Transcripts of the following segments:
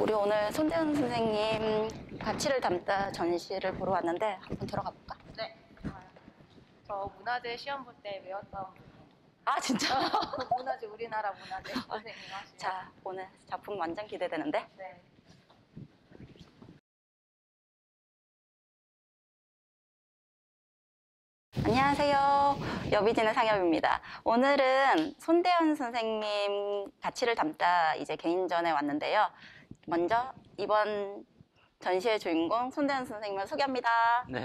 우리 오늘 손대현 선생님 가치를 담다 전시를 보러 왔는데 한번 들어가 볼까? 네, 좋아요. 저 문화재 시험 볼 때 외웠던 아 진짜? 그 문화재, 우리나라 문화재 선생님 하시는. 자, 오늘 작품 완전 기대되는데? 네. 안녕하세요. 여비진의 상엽입니다. 오늘은 손대현 선생님 가치를 담다 이제 개인전에 왔는데요. 먼저 이번 전시의 주인공 손대현 선생님을 소개합니다. 네.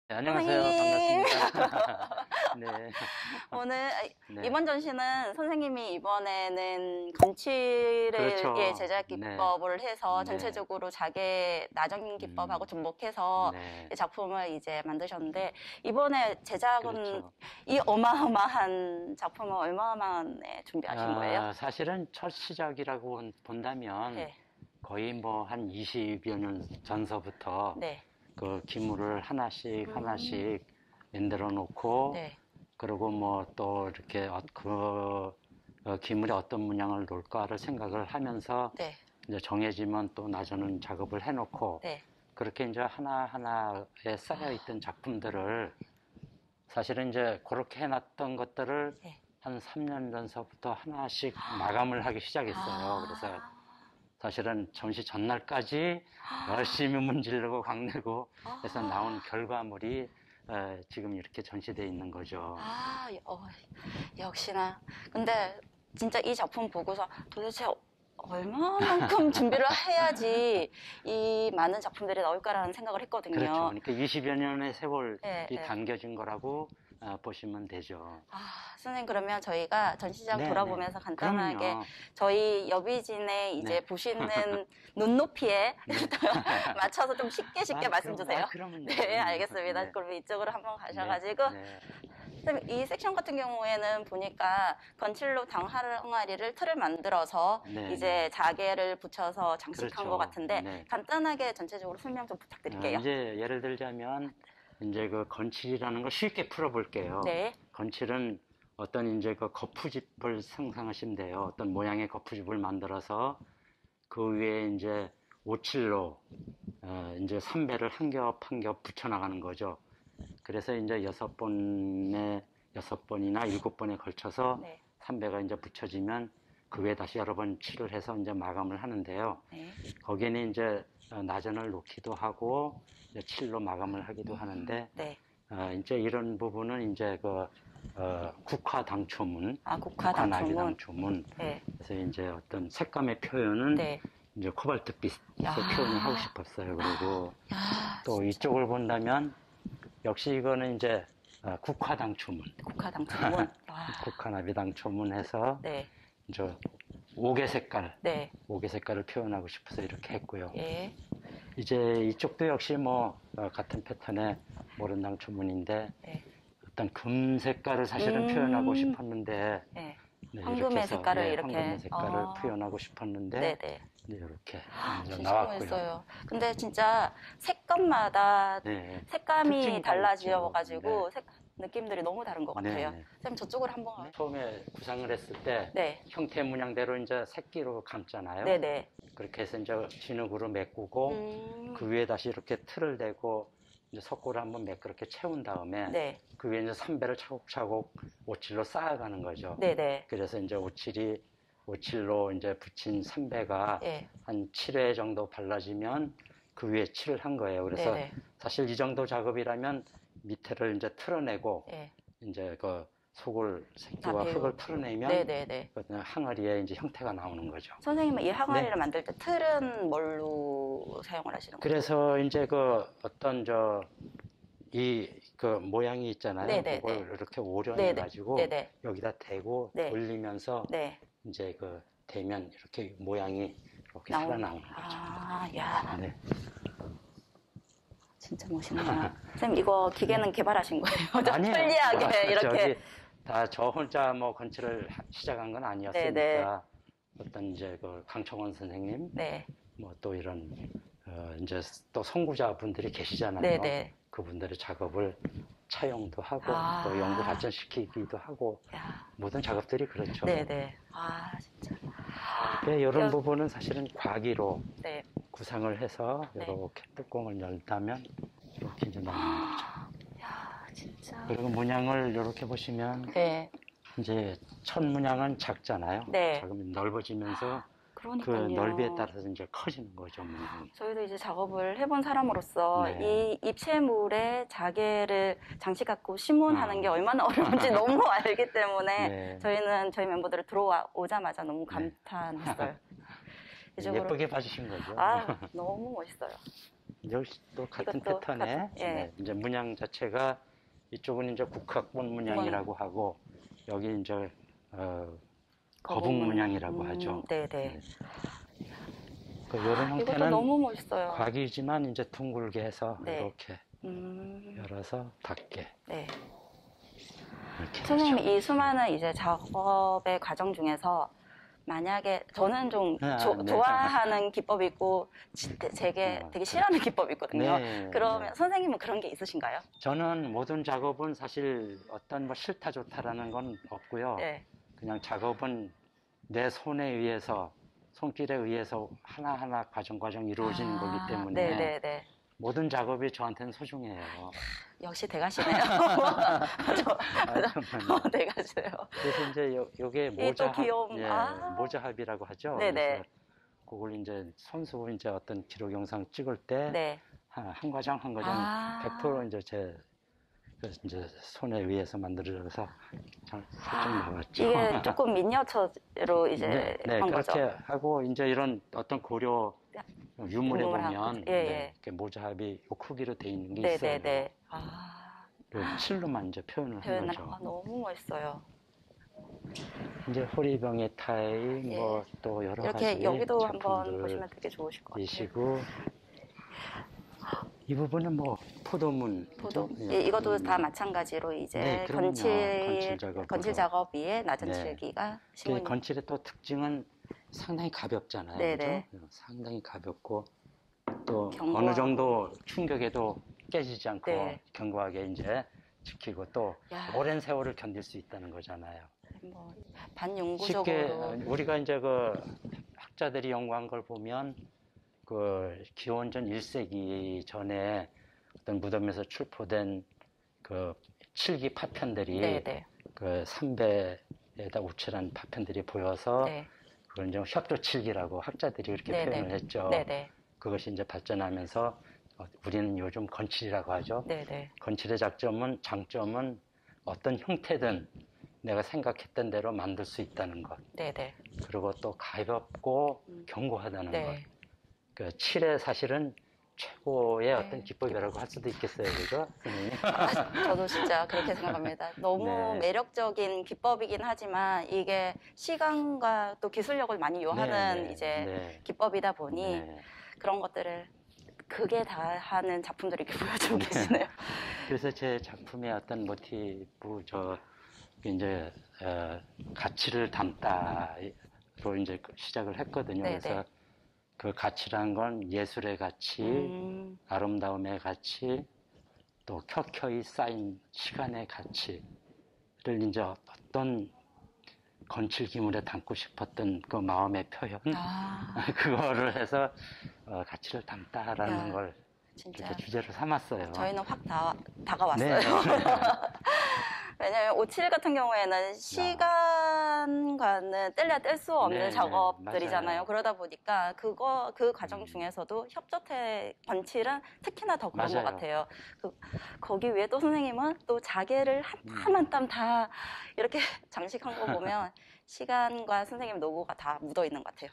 네, 안녕하세요. 선생님. 반갑습니다. 네. 오늘 네. 이번 전시는 선생님이 이번에는 건치를 그렇죠. 제작 기법을 해서 네. 전체적으로 자개 나정 기법하고 접목해서 네. 작품을 이제 만드셨는데 이번에 제작은 그렇죠. 이 어마어마한 작품을 얼마 만에 준비하신 거예요? 사실은 첫 시작이라고 본다면 네. 거의 뭐 한 20여 년 전서부터 네. 그 기물을 하나씩 만들어 놓고 네. 그리고 뭐 또 이렇게 기물에 어떤 문양을 놓을까를 생각을 하면서 네. 이제 정해지면 또 나저는 작업을 해놓고 네. 그렇게 이제 하나하나에 쌓여있던 작품들을 사실은 이제 그렇게 해놨던 것들을 네. 한 3년 전서부터 하나씩 마감을 하기 시작했어요. 그래서 사실은 전시 전날까지 열심히 문지르고 광내고 해서 나온 결과물이 지금 이렇게 전시되어 있는 거죠. 역시나. 근데 진짜 이 작품 보고서 도대체 얼마만큼 준비를 해야지 이 많은 작품들이 나올까라는 생각을 했거든요. 그렇죠. 그러니까 20여 년의 세월이 네, 네. 담겨진 거라고 보시면 되죠. 선생님, 그러면 저희가 전시장 네, 돌아보면서 네. 간단하게 그럼요. 저희 여비진의 이제 네. 보시는 눈높이에 맞춰서 좀 쉽게 말씀 주세요. 그러면요. 네, 알겠습니다. 네. 그럼 이쪽으로 한번 가셔가지고. 네. 선생님, 이 섹션 같은 경우에는 보니까 건칠로 항아리를 틀을 만들어서 네, 이제 자개를 붙여서 장식한 그렇죠. 것 같은데 네. 간단하게 전체적으로 설명 좀 부탁드릴게요. 이제 예를 들자면 이제 그 건칠이라는 걸 쉽게 풀어볼게요. 네. 건칠은 어떤 이제 그 거푸집을 상상하시면 돼요. 어떤 모양의 거푸집을 만들어서 그 위에 이제 오칠로 이제 삼배를 한 겹 한 겹 붙여나가는 거죠. 그래서 이제 6번이나 7번에 걸쳐서 네. 삼배가 이제 붙여지면 그 위에 다시 여러 번 칠을 해서 이제 마감을 하는데요. 네. 거기에는 이제 나전을 놓기도 하고 이제 칠로 마감을 하기도 하는데 네. 이제 이런 부분은 이제 그 국화당초문, 국화당초문. 네. 그래서 이제 어떤 색감의 표현은 네. 이제 코발트빛으로 야. 표현을 하고 싶었어요. 그리고 야, 또 이쪽을 본다면 역시 이거는 이제 국화당초문, 국화당초문. 국화나비당초문 해서 네. 이제 옥의 색깔, 네. 옥의 색깔을 표현하고 싶어서 이렇게 했고요. 예. 이제 이쪽도 역시 뭐 같은 패턴의 모른당초문인데 네. 어떤 금 색깔을 사실은 표현하고 싶었는데 네. 네, 황금의 이렇게 해서, 색깔을 네, 이렇게. 황금의 색깔을 표현하고 싶었는데 네네. 네, 이렇게 이제 진짜 나왔고요. 멋있어요. 근데 진짜 색감마다 네. 색감이 특징이 달라지어가지고 있죠. 느낌들이 너무 다른 것 네, 같아요. 네. 선생님 저쪽으로 한번. 처음에 구상을 했을 때 네. 형태 문양대로 이제 새끼로 감잖아요. 네네. 그렇게 해서 이제 진흙으로 메꾸고 그 위에 다시 이렇게 틀을 대고 이제 석고를 한번 매끄럽게 채운 다음에 네. 그 위에 이제 삼배를 차곡차곡 오칠로 쌓아가는 거죠. 네네. 그래서 이제 오칠로 이제 붙인 삼배가 예. 한 7회 정도 발라지면 그 위에 칠을 한 거예요. 그래서 네네. 사실 이 정도 작업이라면 밑에를 이제 틀어내고 예. 이제 그 색과 흙을 풀어내면 네네네. 그 항아리에 이제 형태가 나오는 거죠. 선생님은 이 항아리를 네. 만들 때 틀은 뭘로 사용을 하시는 거예요? 그래서 이제 그 어떤 그 모양이 있잖아요. 네네네. 그걸 이렇게 오려내가지고 네네. 여기다 대고 네. 돌리면서 네. 이제 그 대면 이렇게 모양이 이렇게 나오는. 살아나오는 거죠. 야. 네. 진짜 멋있네요. 선생님 이거 기계는 개발하신 거예요? 좀 아니에요. 편리하게 이렇게. 다 저 혼자 뭐 건축을 시작한 건 아니었으니까 네네. 어떤 이제 그 강청원 선생님 네. 뭐 또 이런, 이제 또 선구자 분들이 계시잖아요. 네네. 그분들의 작업을 차용도 하고 아. 또 연구 발전시키기도 하고 야, 모든 작업들이 그렇죠. 네네. 아, 진짜. 이런 여- 부분은 사실은 과기로 네. 구상을 해서 네. 이렇게 뚜껑을 열다면 이렇게 이제 나오는 거죠. 야, 진짜. 그리고 문양을 이렇게 보시면 네. 이제 첫 문양은 작잖아요. 네. 작으면 넓어지면서 그 그러니까요. 넓이에 따라서 이제 커지는 거죠, 문양이. 저희도 이제 작업을 해본 사람으로서 네. 이 입체물에 자개를 장식하고 심문하는 아. 게 얼마나 어려운지 너무 알기 때문에 네. 저희는 저희 멤버들을 들어오자마자 너무 감탄했어요. 이쪽으로. 예쁘게 봐주신 거죠. 아, 너무 멋있어요. 역시 또 같은 이것도 패턴에 같은, 예. 네, 이제 문양 자체가 이쪽은 이제 국학본 문양이라고 하고 여기 이제 거북 문양이라고 하죠. 네네. 네. 이런 이것도 형태는 너무 멋있어요. 곽이지만 이제 둥글게 해서 네. 이렇게 열어서 닫게 네. 이렇게 선생님, 되죠. 이 수많은 이제 작업의 과정 중에서 만약에 저는 좀 네. 좋아하는 기법이 있고 제게 되게 싫어하는 기법이 있거든요. 네, 그러면 네. 선생님은 그런 게 있으신가요? 저는 모든 작업은 사실 어떤 뭐 싫다 좋다라는 건 없고요. 네. 그냥 작업은 내 손에 의해서 손길에 의해서 하나하나 과정 이루어지는 거기 때문에 네네네. 모든 작업이 저한테는 소중해요. 역시 대가시네요. 정말요. 대가시네요. 그래서 이제 요게 이게 또 귀여움. 예, 아. 모자합이라고 하죠. 네네. 그래서 그걸 이제 선수 이제 어떤 기록 영상 찍을 때 네. 한 과정 한 과정 아. 100% 이제 이제 손에 의해서 만들어져서 잘 살짝 나왔죠. 이게 조금 미니어처로 이제 네, 한 그렇게 거죠. 하고 이제 이런 어떤 고려 유물에 유물하고, 보면 예, 예. 이렇게 모자합이 요 크기로 돼 있는 게 있어요. 네네네. 아, 요 칠로만 이제 표현을 한 표현을 거죠. 너무 멋있어요. 이제 호리병의 타입 예. 뭐 또 여러 가지 이렇게 여기도 한번 작품들 보시면 되게 좋으실 것 같아요. 이시고 이 부분은 뭐 포도문 포도. 예, 예, 이것도 포도문. 다 마찬가지로 이제 네, 그럼요. 건칠 작업으로. 위에 낮은 네. 칠기가 그 심은. 건칠의 또 특징은 상당히 가볍잖아요. 네네. 그죠? 상당히 가볍고 또 견고하고. 어느 정도 충격에도 깨지지 않고 네. 견고하게 이제 지키고 또 야. 오랜 세월을 견딜 수 있다는 거잖아요. 뭐 쉽게 반영구적으로. 우리가 이제 그 학자들이 연구한 걸 보면 그 기원전 1세기 전에 어떤 무덤에서 출포된 그 칠기 파편들이 네네. 그 삼배에다 우칠한 파편들이 보여서 네. 그걸 이제 협조칠기라고 학자들이 그렇게 네네. 표현을 했죠. 네네. 그것이 이제 발전하면서 우리는 요즘 건칠이라고 하죠. 네네. 건칠의 장점은 어떤 형태든 내가 생각했던 대로 만들 수 있다는 것. 네네. 그리고 또 가볍고 견고하다는 것. 네. 그 칠의 사실은 최고의 네. 어떤 기법이라고 할 수도 있겠어요, 그죠? 선생님? 저도 진짜 그렇게 생각합니다. 너무 네. 매력적인 기법이긴 하지만 이게 시간과 또 기술력을 많이 요하는 네, 이제 네. 기법이다 보니 네. 그런 것들을 극에 다하는 작품들을 이렇게 보여주고 계시네요. 그래서 제 작품의 어떤 모티브, 이제, 가치를 담다로 이제 시작을 했거든요. 네네. 그래서 그 가치란 건 예술의 가치, 아름다움의 가치, 또 켜켜이 쌓인 시간의 가치를 이제 어떤 건칠 기물에 담고 싶었던 그 마음의 표현, 아, 그거를 해서 가치를 담다라는 야, 걸 진짜 이렇게 주제로 삼았어요. 저희는 확 다가왔어요. 네. 왜냐하면 57 같은 경우에는 시간과는 뗄래야 뗄 수 없는 네, 작업들이잖아요. 맞아요. 그러다 보니까 그 과정 중에서도 협조태 건칠은 특히나 더 그런 것 맞아요. 같아요. 거기 위에 또 선생님은 또 자개를 한 땀 한 땀 다 이렇게 장식한 거 보면 시간과 선생님 노고가 다 묻어 있는 것 같아요.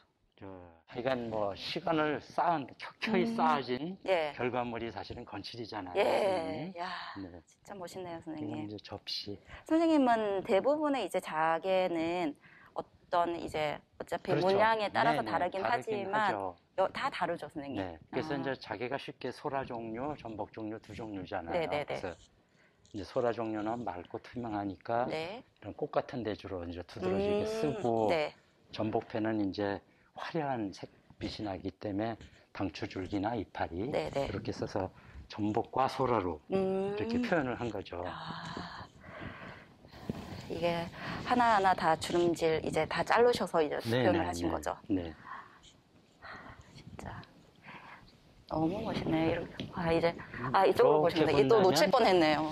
하여간 뭐 시간을 켜켜이 쌓아진 예. 결과물이 사실은 건칠이잖아요. 예. 야, 네. 진짜 멋있네요, 이건 선생님. 이제 접시. 선생님은 대부분의 이제 자개는 어떤 이제 어차피 그렇죠. 문양에 따라서 네네, 다르긴 하지만 하죠. 다 다르죠, 선생님. 네. 그래서 아. 이제 자개가 쉽게 소라 종류, 전복 종류 두 종류잖아요. 네네네. 그래서 이제 소라 종류는 맑고 투명하니까 네. 이런 꽃 같은 데주로 이제 두드러지게 쓰고 네. 전복패는 이제 화려한 색빛이 나기 때문에 당추줄기나 이파리 네네. 이렇게 써서 전복과 소라로 이렇게 표현을 한 거죠. 아, 이게 하나하나 다 주름질 이제 다 자르셔서 이제 표현을 하신 거죠. 네. 진짜 너무 멋있네요. 이렇게. 이쪽으로 이렇게 보시면 이또 본다면- 놓칠 뻔했네요.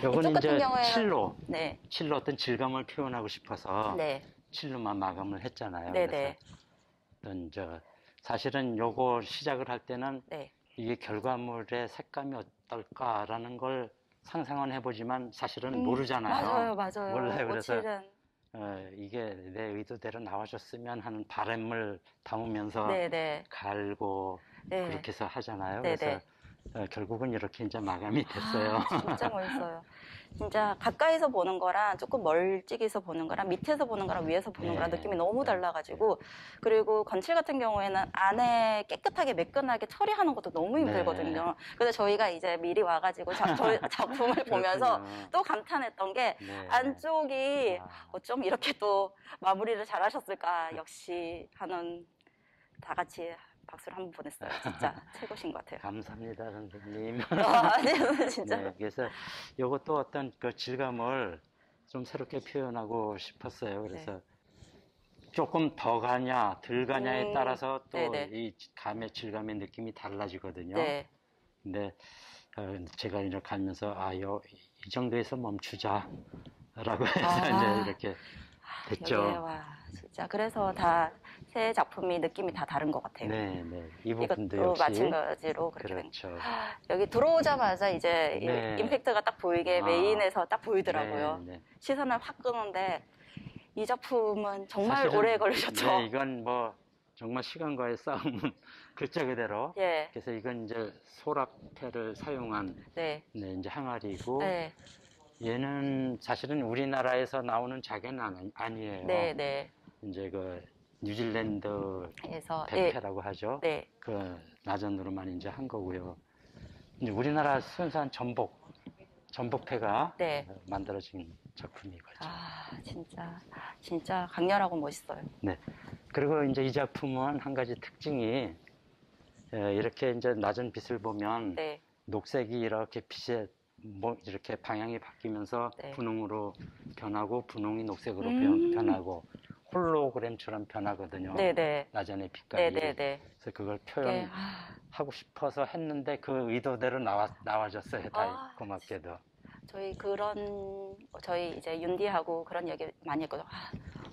요건 이쪽 같은 이제 경우에는 칠로 네, 어떤 질감을 표현하고 싶어서 네, 칠로만 마감을 했잖아요. 네, 그래서 네, 어떤 사실은 요거 시작을 할 때는 네. 이게 결과물의 색감이 어떨까라는 걸 상상은 해보지만 사실은 모르잖아요. 맞아요. 몰라요. 그래서 오칠은 이게 내 의도대로 나와줬으면 하는 바람을 담으면서 네, 네, 갈고 네. 그렇게 해서 하잖아요. 네, 그래서 결국은 이렇게 이제 마감이 됐어요. 진짜 멋있어요. 진짜 가까이서 보는 거랑 조금 멀찍이서 보는 거랑 밑에서 보는 거랑 위에서 보는 네. 거랑 느낌이 너무 달라가지고 그리고 건칠 같은 경우에는 안에 깨끗하게 매끈하게 처리하는 것도 너무 힘들거든요. 그래서 저희가 이제 미리 와가지고 저희 작품을 보면서 그렇군요. 또 감탄했던 게 네. 안쪽이 아. 어쩜 이렇게 또 마무리를 잘 하셨을까 역시 하는 다 같이 박수를 한번 보냈어요. 진짜 최고신 것 같아요. 감사합니다, 선생님. 아니요, 진짜. 네, 그래서 이것도 어떤 그 질감을 좀 새롭게 표현하고 싶었어요. 그래서 조금 더 가냐, 덜 가냐에 따라서 또 네네. 이 감의 질감의 느낌이 달라지거든요. 네. 근데 제가 이렇게 하면서 이 정도에서 멈추자라고 해서 이제 이렇게 됐죠. 여기에 와 진짜 그래서 다 새 작품이 느낌이 다 다른 것 같아요. 네, 네. 이 부분도 이것도 역시 마찬가지로 그렇게 된 그렇죠. 여기 들어오자마자 이제 네. 임팩트가 딱 보이게 아. 메인에서 딱 보이더라고요. 네, 네. 시선을 확 끄는데 이 작품은 정말 사실은, 오래 걸리셨죠. 네, 이건 뭐 정말 시간과의 싸움은 글자 그대로. 예, 그래서 이건 이제 소라패를 사용한 네, 이제 항아리고 네, 얘는 사실은 우리나라에서 나오는 자개는 아니에요. 네, 네. 이제 그 뉴질랜드 그래서 백패라고 하죠. 네, 그 나전으로만 이제 한 거고요. 이제 우리나라 순수한 전복패가 네. 만들어진 작품이거죠. 진짜 강렬하고 멋있어요. 네. 그리고 이제 이 작품은 한 가지 특징이 이렇게 이제 낮은 빛을 보면 네, 녹색이 이렇게 빛에 이렇게 방향이 바뀌면서 네. 분홍으로 변하고 분홍이 녹색으로 변하고 홀로그램처럼 변하고든요. 네, 네, 낮은의 빛깔이. 네, 네, 네. 그래서 그걸 이게, 표현하고 싶어서 했는데 그 의도대로 나와줬어요. 고맙게도. 저희 이제 윤디하고 그런 얘기 많이 했거든요.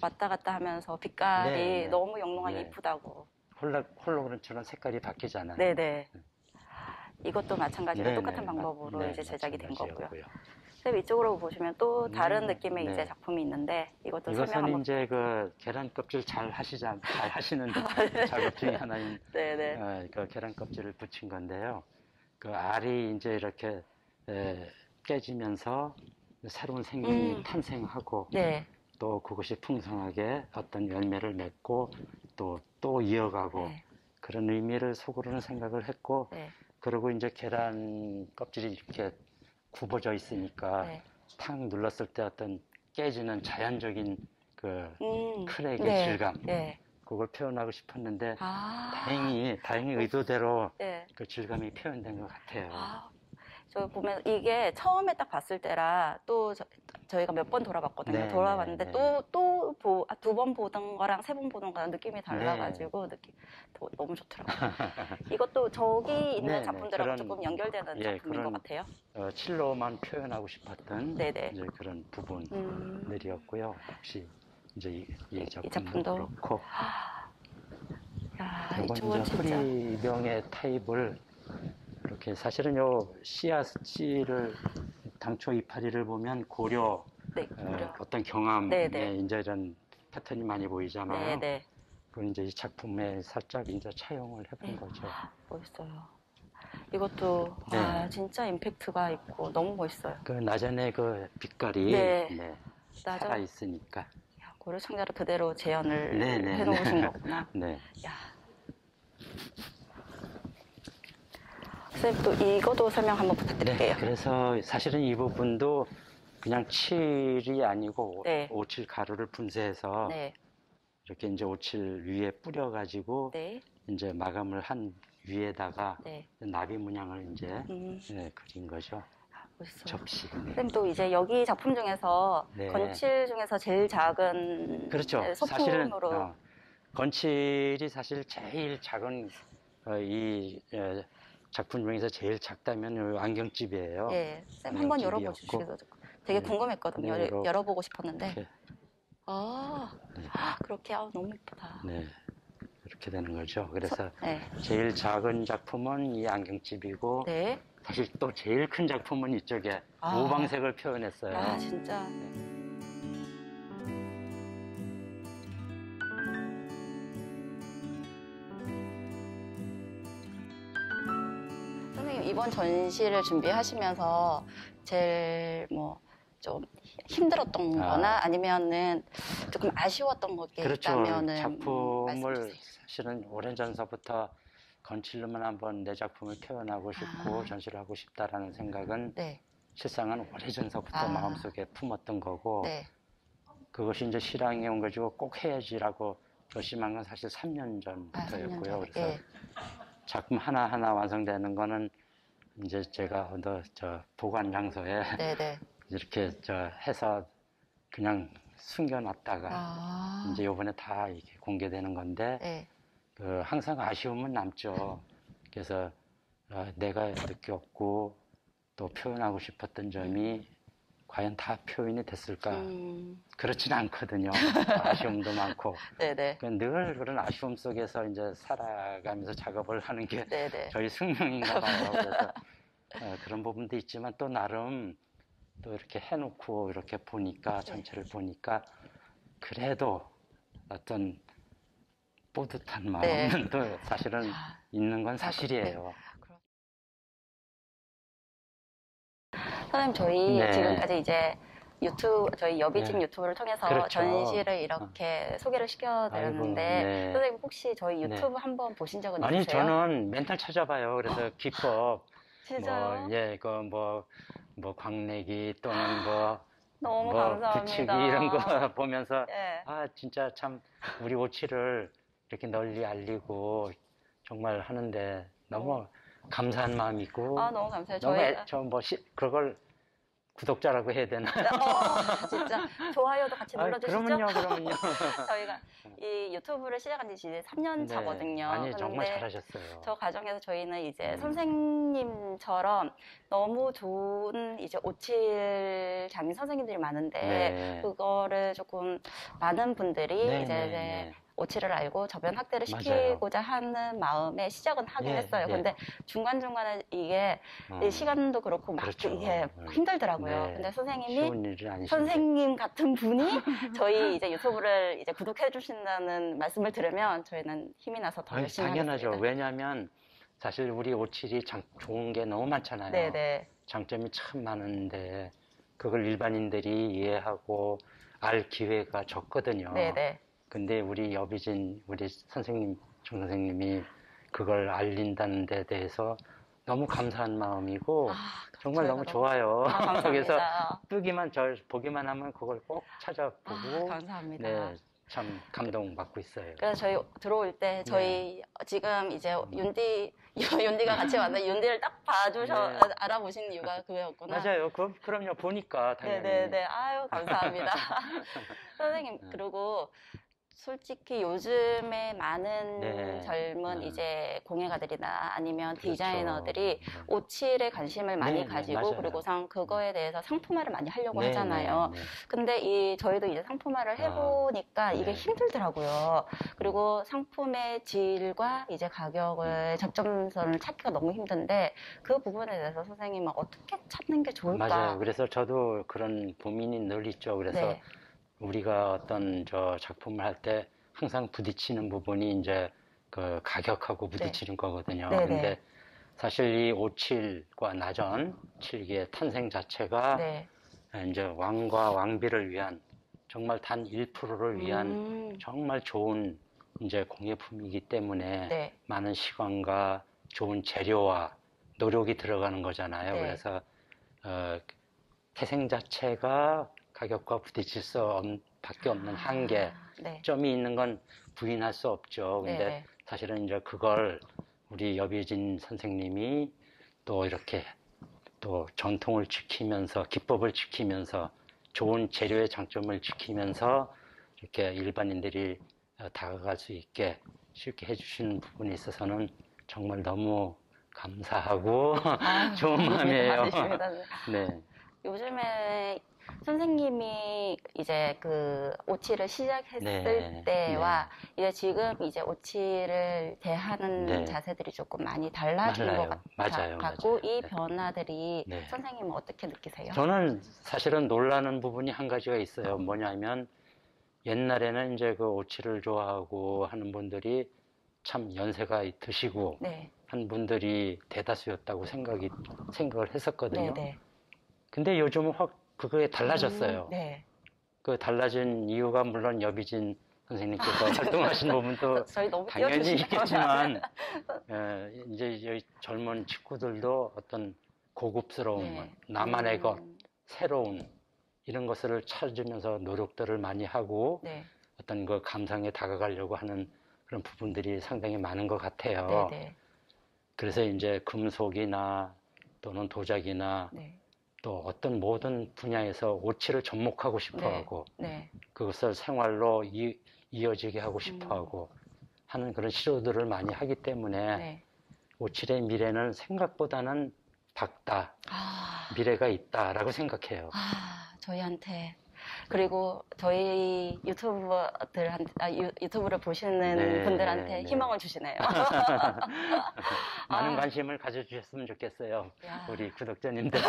왔다 갔다 하면서 빛깔이 네, 네. 너무 영롱하게 네. 이쁘다고. 홀로그램처럼 색깔이 바뀌잖아요. 네네. 이것도 마찬가지로 네, 똑같은 네. 방법으로 네, 이제 제작이 된 거고요. 마찬가지였고요. 선생님 이쪽으로 보시면 또 다른 느낌의 네. 이제 작품이 있는데 이것도 설명 이것은 한번. 이제 그 계란 껍질 잘 하시는 작업 중에 하나인 네네. 그 계란 껍질을 붙인 건데요. 그 알이 이제 이렇게 깨지면서 새로운 생명이 탄생하고 네. 또 그것이 풍성하게 어떤 열매를 맺고 또 이어가고 네. 그런 의미를 속으로는 생각을 했고 네. 그리고 이제 계란 껍질이 이렇게 굽어져 있으니까 네. 탁 눌렀을 때 어떤 깨지는 자연적인 그 크랙의 네. 질감 네. 그걸 표현하고 싶었는데 아. 다행히 의도대로 네. 그 질감이 표현된 것 같아요. 저 보면 이게 처음에 딱 봤을 때라 또 저희가 몇 번 돌아봤거든요. 네, 돌아봤는데 네, 두 번 보던 거랑 세 번 보던 거랑 느낌이 달라가지고 너무 좋더라고요. 이것도 저기 있는 네, 네. 작품들하고 그런, 조금 연결되는 예, 작품인 것 그런, 같아요. 칠로만 표현하고 싶었던 네네. 이제 그런 부분들이었고요. 역시 이제 이 작품도, 작품도. 그렇고 야, 이건 이쪽은 이제 진짜. 허리병의 타입을 이렇게 사실은 요 씨앗씨를 당초 이파리를 보면 고려 네, 고려. 어떤 경험에 네네. 이제 이런 패턴이 많이 보이잖아요. 네네. 그걸 이제 이 작품에 살짝 이제 차용을 해본 거죠. 멋있어요. 이것도 네. 진짜 임팩트가 있고 너무 멋있어요. 그 나전의 그 빛깔이 네. 살아 있으니까. 야, 고려 청자를 그대로 재현을 네네. 해놓으신 거구나. 네. 야. 선생님 또 이것도 설명 한번 부탁드릴게요. 네. 그래서 사실은 이 부분도 그냥 칠이 아니고 네. 오칠 가루를 분쇄해서 네. 이렇게 이제 오칠 위에 뿌려가지고 네. 이제 마감을 한 위에다가 네. 나비 문양을 이제 음. 네, 그린 거죠. 멋있어요. 접시. 네. 선생님 또 이제 여기 작품 중에서 네. 건칠 중에서 제일 작은 그렇죠. 사실은 소품으로 건칠이 사실 제일 작은 이 작품 중에서 제일 작다면 이 안경집이에요. 예, 선생님 한번 안경집이었고. 열어보시기도 되게 네. 궁금했거든요. 네, 열어보고 싶었는데 이렇게, 네. 그렇게 너무 예쁘다. 네, 이렇게 되는 거죠. 그래서 네. 제일 작은 작품은 이 안경집이고 네. 사실 또 제일 큰 작품은 이쪽에 아. 오방색을 표현했어요. 아 진짜. 선생님 이번 전시를 준비하시면서 제일 뭐 좀 힘들었던 거나 아니면은 조금 아쉬웠던 게 그렇죠. 있다면은 작품을 말씀 주세요. 사실은 오래전서부터 건칠로만 한번 내 작품을 표현하고 싶고 전시를 하고 싶다라는 생각은 네. 실상은 오래전서부터 아. 마음속에 품었던 거고 네. 그것이 이제 실황이 온 가지고 꼭 해야지라고 결심한 건 사실 3년 전부터였고요. 3년 전에. 그래서 예. 작품 하나하나 완성되는 거는 이제 제가 보관 장소에 네네. 이렇게 해서 그냥 숨겨놨다가 아. 이제 요번에 다 이렇게 공개되는 건데 네. 항상 아쉬움은 남죠. 그래서 내가 느꼈고 또 표현하고 싶었던 점이 과연 다 표현이 됐을까? 그렇지는 않거든요. 아쉬움도 많고. 네네. 늘 그런 아쉬움 속에서 이제 살아가면서 작업을 하는 게 네네. 저희 숙명인가 봐요. 그래서 그런 부분도 있지만 또 나름 또 이렇게 해놓고 이렇게 보니까 전체를 보니까 그래도 어떤 뿌듯한 마음은 또 사실은 있는 건 사실이에요. 선생님 저희 네. 지금까지 이제 저희 여비진 네. 유튜브를 통해서 그렇죠. 전시를 이렇게 소개를 시켜드렸는데 아이고, 네. 선생님 혹시 저희 네. 유튜브 한번 보신 적은 아니 있으세요? 저는 맨날 찾아봐요. 그래서 기법 진짜요? 뭐 광내기 또는 너무 뭐 감사합니다. 붙이기 이런 거 보면서 예. 진짜 참 우리 오치를 이렇게 널리 알리고 정말 하는데 너무 감사한 마음이 있고 너무 감사해요. 너무 저희가 그걸 구독자라고 해야 되나? 진짜 좋아요도 같이 눌러주시죠? 그러면요. 저희가 이 유튜브를 시작한 지 이제 3년 차거든요. 아니 정말 그런데 잘하셨어요. 저 과정에서 저희는 이제 선생님처럼 너무 좋은 이제 오칠 장인 선생님들이 많은데 네. 그거를 조금 많은 분들이 네, 이제 네. 오칠을 알고 저변 확대를 맞아요. 시키고자 하는 마음에 시작은 하긴 예, 했어요. 예. 근데 중간중간에 이게 이 시간도 그렇고 막 그렇죠. 이게 힘들더라고요. 네. 근데 선생님이 쉬운 일이 아니신데. 선생님 같은 분이 저희 이제 유튜브를 이제 구독해 주신다는 말씀을 들으면 저희는 힘이 나서 더 열심히 당연하죠. 하겠습니다. 왜냐하면 사실 우리 오칠이 좋은 게 너무 많잖아요. 네네. 장점이 참 많은데 그걸 일반인들이 이해하고 알 기회가 적거든요. 네네. 근데 우리 여비진 우리 선생님 정 선생님이 그걸 알린다는 데 대해서 너무 감사한 마음이고 정말 너무 좋아요. 감사합니다. 그래서 보기만 하면 그걸 꼭 찾아보고 감사합니다. 네, 참 감동받고 있어요. 그래서 저희 들어올 때 저희 지금 이제 윤디가 같이 왔는데 윤디를 딱 알아보신 이유가 그거였구나. 맞아요. 그럼요. 보니까 당연히. 네네네. 아유 감사합니다. 선생님 그리고 솔직히 요즘에 많은 젊은 이제 공예가들이나 아니면 그렇죠. 디자이너들이 오칠에 관심을 많이 가지고 맞아요. 그리고선 그거에 대해서 상품화를 많이 하려고 네, 하잖아요. 네, 네. 근데 저희도 이제 상품화를 해보니까 이게 네. 힘들더라고요. 그리고 상품의 질과 이제 가격을 접점선을 찾기가 너무 힘든데 그 부분에 대해서 선생님은 어떻게 찾는 게 좋을까? 맞아요. 그래서 저도 그런 고민이 늘 있죠. 그래서 네. 우리가 어떤 작품을 할 때 항상 부딪히는 부분이 이제 그 가격하고 부딪히는 거거든요. 네네. 근데 사실 이 오칠과 나전 칠기의 탄생 자체가 이제 왕과 왕비를 위한 정말 단 1%를 위한 정말 좋은 이제 공예품이기 때문에 많은 시간과 좋은 재료와 노력이 들어가는 거잖아요. 그래서 태생 자체가 가격과 부딪힐 수밖에 없는 한계점이 있는 건 부인할 수 없죠. 근데 사실은 이제 그걸 우리 여비진 선생님이 또 이렇게 또 전통을 지키면서 기법을 지키면서 좋은 재료의 장점을 지키면서 이렇게 일반인들이 다가갈 수 있게 쉽게 해주시는 부분이 있어서는 정말 너무 감사하고 좋은 마음이에요. 아닙니다. 네. 요즘에 선생님이 이제 그 오치를 시작했을 네, 때와 이제 지금 이제 오치를 대하는 네. 자세들이 조금 많이 달라진 맞아요. 것 맞아요. 같고 맞아요. 이 네. 변화들이 네. 선생님은 어떻게 느끼세요? 저는 사실은 놀라는 부분이 한 가지가 있어요. 뭐냐면 옛날에는 이제 그 오치를 좋아하고 하는 분들이 참 연세가 드시고 네, 한 분들이 대다수였다고 생각을 했었거든요. 네. 근데 요즘은 확 그게 달라졌어요. 네. 그 달라진 이유가 물론 여비진 선생님께서 활동하신 부분도 저희 너무 당연히 띄워주시네요. 있겠지만 이제 저희 젊은 친구들도 어떤 고급스러운 네. 나만의 것, 새로운 이런 것을 찾으면서 노력들을 많이 하고 네, 어떤 그 감상에 다가가려고 하는 그런 부분들이 상당히 많은 것 같아요. 네. 그래서 이제 금속이나 또는 도자기나 네, 또 어떤 모든 분야에서 오치를 접목하고 싶어 네, 하고 네. 그것을 생활로 이어지게 하고 싶어 하고 하는 그런 시도들을 많이 하기 때문에 네. 오칠의 미래는 생각보다는 밝다, 미래가 있다라고 생각해요. 저희한테 그리고 저희 유튜브를 보시는 네, 분들한테 네. 희망을 주시네요. 많은 관심을 가져주셨으면 좋겠어요. 야. 우리 구독자님들.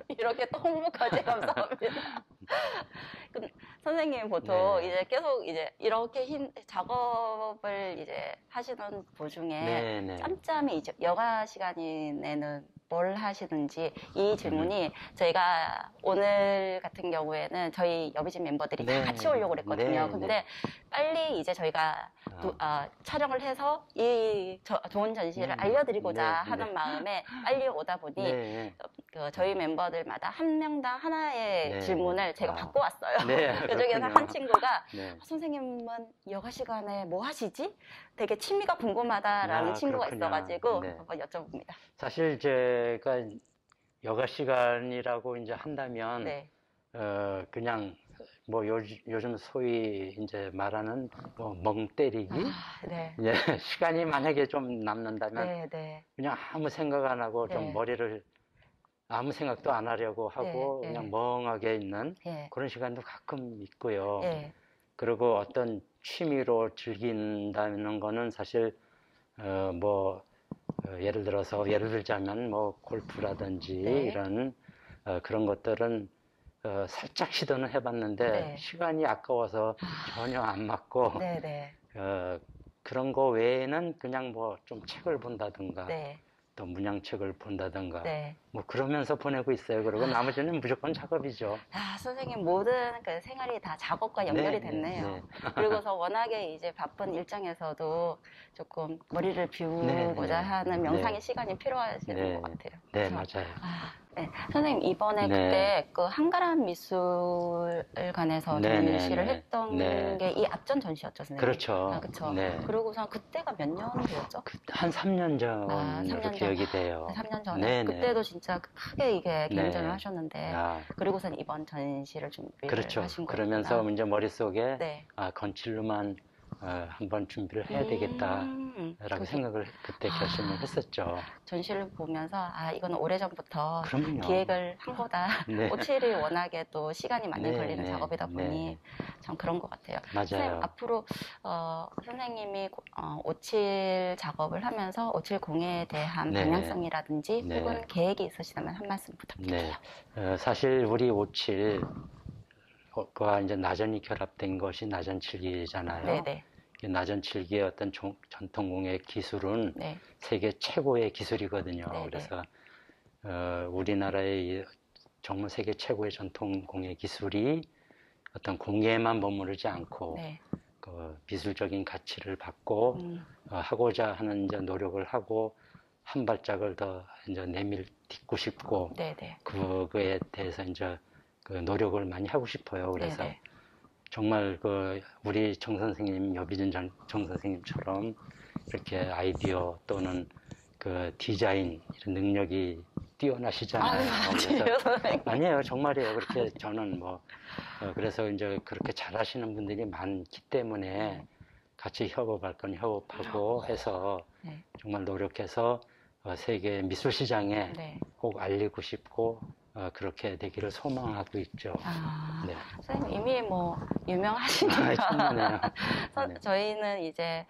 이렇게 또 홍보까지 감사합니다. 근데 선생님 보통 네. 이제 계속 이제 이렇게 작업을 이제 하시는 도중에 네, 네. 짬짬이 이제 여가 시간에는 뭘 하시는지 이 질문이 저희가 오늘 같은 경우에는 저희 여비진 멤버들이 다 네. 같이 오려고 그랬거든요. 네, 근데 네. 빨리 이제 저희가 촬영을 해서 이 좋은 전시를 네, 알려드리고자 네, 하는 네. 마음에 빨리 오다 보니 네. 저희 멤버들마다 한 명당 하나의 네. 질문을 제가 받고 왔어요. 네, 그 중에서 그렇군요. 한 친구가 네. 선생님은 여가 시간에 뭐 하시지? 되게 취미가 궁금하다라는 친구가 그렇군요. 있어가지고 네. 한번 여쭤봅니다. 사실 제가 여가 시간이라고 이제 한다면 네. 그냥 뭐 요즘 소위 이제 말하는 뭐 멍 때리기 네. 예, 시간이 만약에 좀 남는다면 네, 네. 그냥 아무 생각 안 하고 좀 네. 머리를 아무 생각도 안 하려고 하고 네, 그냥 네. 멍하게 있는 예. 그런 시간도 가끔 있고요. 예. 그리고 어떤 취미로 즐긴다는 거는 사실 예를 들자면 뭐 골프라든지 네. 이런 그런 것들은 살짝 시도는 해봤는데 네. 시간이 아까워서 전혀 안 맞고 네, 네. 그런 거 외에는 그냥 뭐 좀 책을 본다든가 네. 또 문양책을 본다든가 네. 뭐 그러면서 보내고 있어요. 그리고 나머지는 무조건 작업이죠. 선생님 모든 그 생활이 다 작업과 연결이 네, 됐네요. 네. 그리고서 워낙에 이제 바쁜 일정에서도 조금 머리를 비우고자 네, 하는 명상의 네. 시간이 필요하신 네. 것 같아요. 네, 그래서 맞아요. 네. 선생님 이번에 네. 그때 그 한가람 미술관에서 네, 전시를 네, 했던 네. 게 이 앞전 전시였죠, 선생님? 그렇죠. 그렇죠. 네. 그러고서 그때가 몇 년 되었죠? 한 3년 전으로 3년 전. 기억이 돼요. 3년 전에. 네, 네. 그때도 진짜 크게 이게 개인전을 네. 하셨는데 아, 그리고선 이번 전시를 준비를 그렇죠. 하신 거예요. 그러면서 이제 머릿속에 네. 건칠로만 한번 준비를 해야 되겠다라고 그게 생각을 그때 결심을 했었죠. 전시를 보면서 이거는 오래전부터 그럼요. 기획을 한 거다. 네. 오칠이 워낙에 또 시간이 많이 네, 걸리는 네, 작업이다 보니 네. 참 그런 것 같아요. 맞아요. 선생님, 앞으로 선생님이 오칠 작업을 하면서 오칠 공예에 대한 네. 방향성이라든지 네. 혹은 계획이 있으시다면 한 말씀 부탁드려요. 네. 사실 우리 오칠과 이제 나전이 결합된 것이 나전칠기잖아요. 네네. 나전칠기의 어떤 전통공예 기술은 네. 세계 최고의 기술이거든요. 네네. 그래서 우리나라의 정말 세계 최고의 전통공예 기술이 어떤 공예에만 머무르지 않고 네. 그 미술적인 가치를 받고 하고자 하는 이제 노력을 하고 한 발짝을 더 이제 내밀딛고 싶고 네네. 그거에 대해서 이제 그 노력을 많이 하고 싶어요. 그래서 네네. 정말 우리 정 선생님, 여비진 정 선생님처럼 이렇게 아이디어 또는 그 디자인 이런 능력이 뛰어나시잖아요. 아니에요, 선생님. 아니에요, 정말이에요. 그렇게 저는 뭐 그래서 이제 그렇게 잘하시는 분들이 많기 때문에 같이 협업할 건 협업하고 해서 네. 정말 노력해서 세계 미술 시장에 네. 꼭 알리고 싶고 그렇게 되기를 소망하고 있죠. 아, 네. 선생님 이미 뭐 유명하시니까. 정말요. 네. 저희는 이제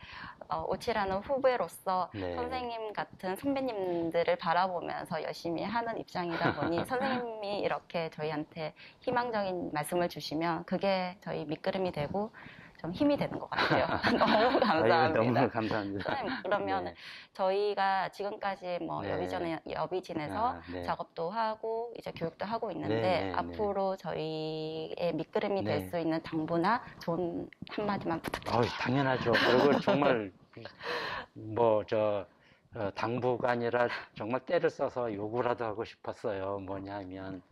오치라는 후배로서 네. 선생님 같은 선배님들을 바라보면서 열심히 하는 입장이다 보니 선생님이 이렇게 저희한테 희망적인 말씀을 주시면 그게 저희 밑거름이 되고 좀 힘이 되는 것 같아요. 너무 감사합니다. 아유, 너무 감사합니다. 선생님, 그러면 네. 저희가 지금까지 뭐 네. 여비진에서 네. 작업도 하고 이제 교육도 하고 있는데 네. 앞으로 저희의 밑거름이 될 네. 수 있는 당부나 좋은 한마디만 부탁드립니다. 당연하죠. 그리고 정말 당부가 아니라 정말 때를 써서 요구라도 하고 싶었어요. 뭐냐면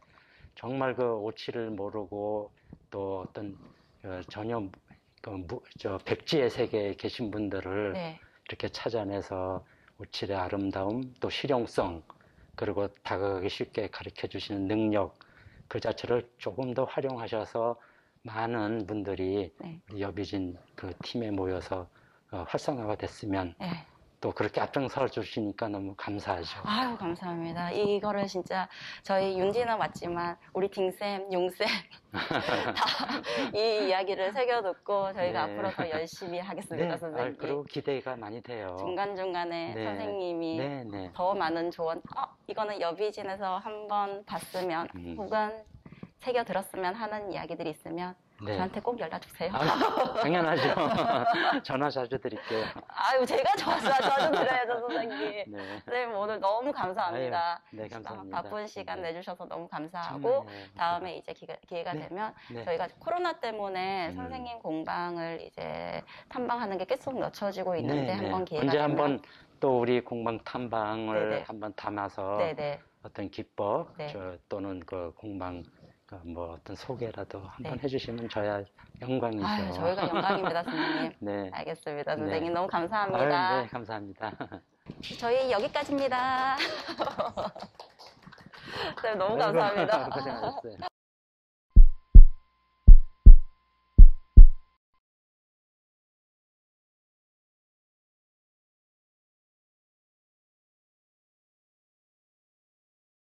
정말 그 오치를 모르고 또 어떤 전혀 백지의 세계에 계신 분들을 네. 이렇게 찾아내서 오칠의 아름다움 또 실용성 그리고 다가가기 쉽게 가르쳐 주시는 능력 그 자체를 조금 더 활용하셔서 많은 분들이 네. 우리 여비진 그 팀에 모여서 활성화가 됐으면 네. 또 그렇게 앞장서 주시니까 너무 감사하죠. 아유, 감사합니다. 이거를 진짜 저희 윤지는 왔지만 우리 딩쌤, 용쌤 다 이 이야기를 새겨 듣고 저희가 네. 앞으로 더 열심히 하겠습니다, 선생님. 그리고 기대가 많이 돼요. 중간중간에 네. 선생님이 네. 더 많은 조언, 이거는 여비진에서 한번 봤으면 혹은 새겨 들었으면 하는 이야기들이 있으면 네. 저한테 꼭 연락 주세요. 당연하죠. 전화 자주 드릴게요. 아유, 제가 자주 드려야죠, 선생님. 네. 선생님 오늘 너무 감사합니다. 아유, 네, 감사합니다. 바쁜 시간 네. 내주셔서 너무 감사하고 정말요. 다음에 이제 기회가 네. 되면 네. 저희가 코로나 때문에 선생님 공방을 이제 탐방하는 게 계속 늦춰지고 있는데 한번 기회가 언제 되면 한번 또 우리 공방 탐방을 네네. 한번 담아서 네네. 어떤 기법 네. 또는 그 공방 뭐 어떤 소개라도 한번 네. 해주시면 저야 영광이죠. 아유, 저희가 영광입니다, 선생님. 네. 알겠습니다, 선생님. 네. 너무 감사합니다. 아유, 네, 감사합니다. 저희 여기까지입니다. 네, 너무 아이고, 감사합니다. 고생하셨어요.